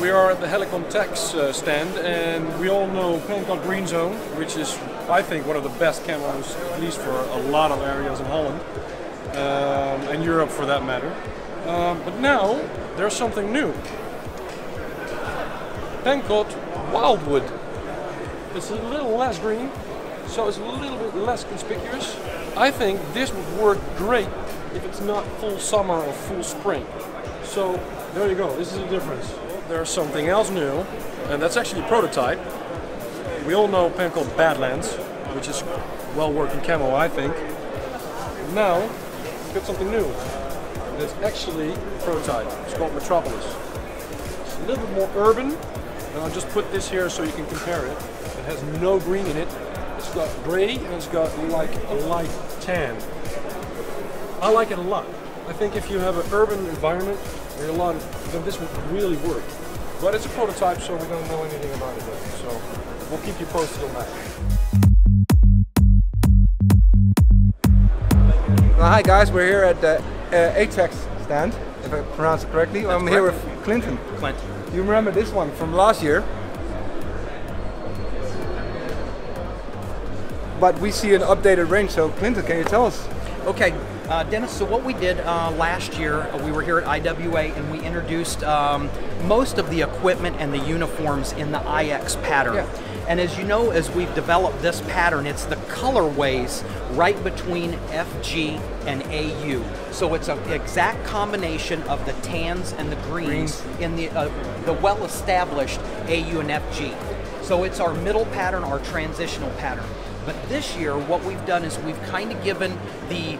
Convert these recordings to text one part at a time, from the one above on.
we are at the A-TACS stand, and we all know Pencott Green Zone, which is, I think, one of the best camos, at least for a lot of areas in Holland, and Europe for that matter. But now, there's something new. Pencott Wildwood. It's a little less green, so it's a little bit less conspicuous. I think this would work great if it's not full summer or full spring. So there you go, this is the difference. There's something else new, and that's actually a prototype. We all know Pencott Badlands, which is well working camo, I think. Now, we've got something new. It's actually a prototype. It's called Metropolis. It's a little bit more urban, and I'll just put this here so you can compare it. It has no green in it. It's got gray and it's got like a light tan. I like it a lot. I think if you have an urban environment, then this would really work. But it's a prototype, so we don't know anything about it yet. So we'll keep you posted on that. Well, hi guys, we're here at the A-TACS stand, if I pronounce it correctly. I'm here with Clinton. Clint. You remember this one from last year? But we see an updated range, so Clinton, can you tell us? Okay, Dennis, so what we did last year, we were here at IWA and we introduced most of the equipment and the uniforms in the IX pattern. Yeah. And as you know, as we've developed this pattern, it's the colorways right between FG and AU. So it's an exact combination of the tans and the greens in the well-established AU and FG. So it's our middle pattern, our transitional pattern. But this year, what we've done is we've kind of given the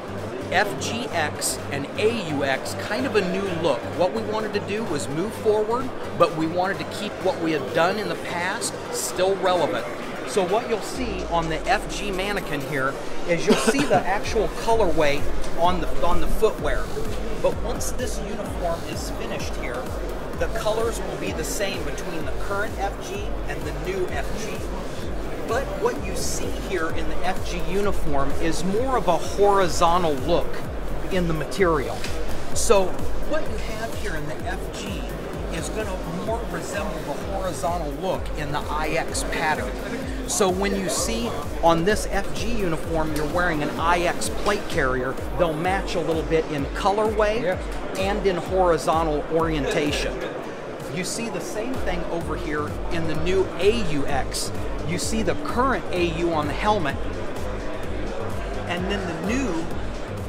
FGX and AUX kind of a new look. What we wanted to do was move forward, but we wanted to keep what we had done in the past still relevant. So what you'll see on the FG mannequin here is you'll see the actual colorway on the footwear. But once this uniform is finished here, the colors will be the same between the current FG and the new FG. But what you see here in the FG uniform is more of a horizontal look in the material. So what you have here in the FG is going to more resemble the horizontal look in the IX pattern. So when you see on this FG uniform you're wearing an IX plate carrier, they'll match a little bit in colorway and in horizontal orientation. You see the same thing over here in the new AUX. You see the current AU on the helmet, and then the new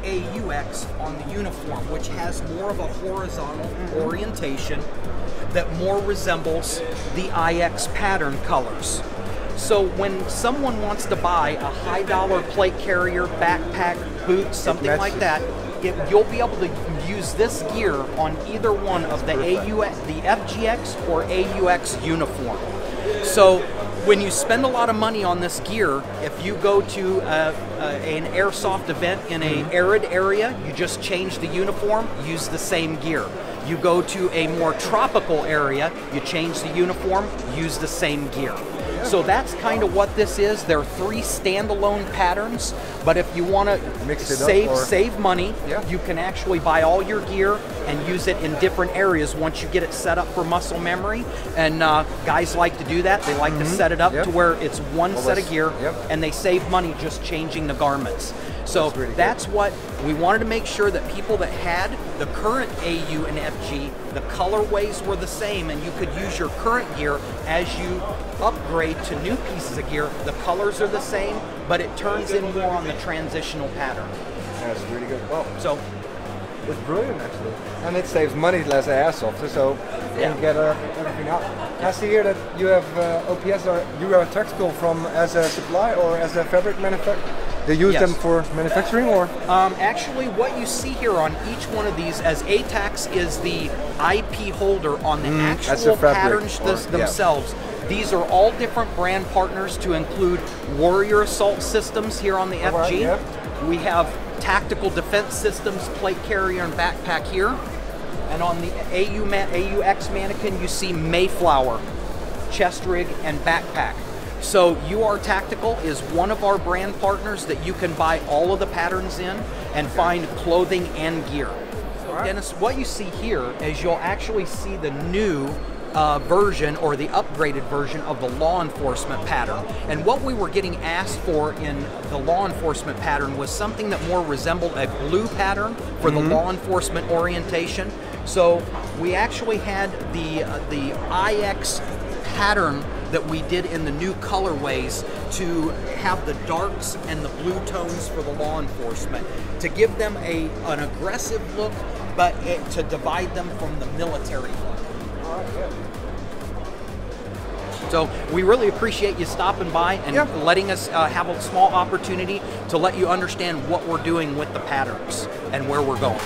AUX on the uniform, which has more of a horizontal orientation that more resembles the IX pattern colors. So when someone wants to buy a high dollar plate carrier, backpack, boots, something like that, you'll be able to use this gear on either one of the the FGX or AUX uniform. So when you spend a lot of money on this gear, if you go to an airsoft event in an arid area, you just change the uniform, use the same gear. You go to a more tropical area, you change the uniform, use the same gear. So that's kind of what this is. There are 3 standalone patterns, but if you want to save money, you can actually buy all your gear and use it in different areas once you get it set up for muscle memory. And guys like to do that. They like to set it up to where it's one set of gear, and they save money just changing the garments. So that's what we wanted to make sure that people that had the current AU and FG, the colorways were the same, and you could use your current gear as you upgrade to new pieces of gear. The colors are the same, but it turns in more on the transitional pattern. That's really good. Well, so it's brilliant actually, and it saves money less airsoft, so you can get everything out. I see here that you have OPS, or you are Tactical from as a supply or as a fabric manufacturer. They use them for manufacturing, or? Actually, what you see here on each one of these, as A-TACS is the IP holder on the actual patterns themselves. These are all different brand partners to include Warrior Assault Systems here on the FG. We have Tactical Defense Systems, plate carrier and backpack here. And on the AUX mannequin, you see Mayflower, chest rig and backpack. So UR Tactical is one of our brand partners that you can buy all of the patterns in and find clothing and gear. So Dennis, what you see here is you'll actually see the new version or the upgraded version of the law enforcement pattern. And what we were getting asked for in the law enforcement pattern was something that more resembled a blue pattern for the law enforcement orientation. So we actually had the IX pattern that we did in the new colorways to have the darks and the blue tones for the law enforcement, to give them an aggressive look, but to divide them from the military look. So we really appreciate you stopping by and letting us have a small opportunity to let you understand what we're doing with the patterns and where we're going.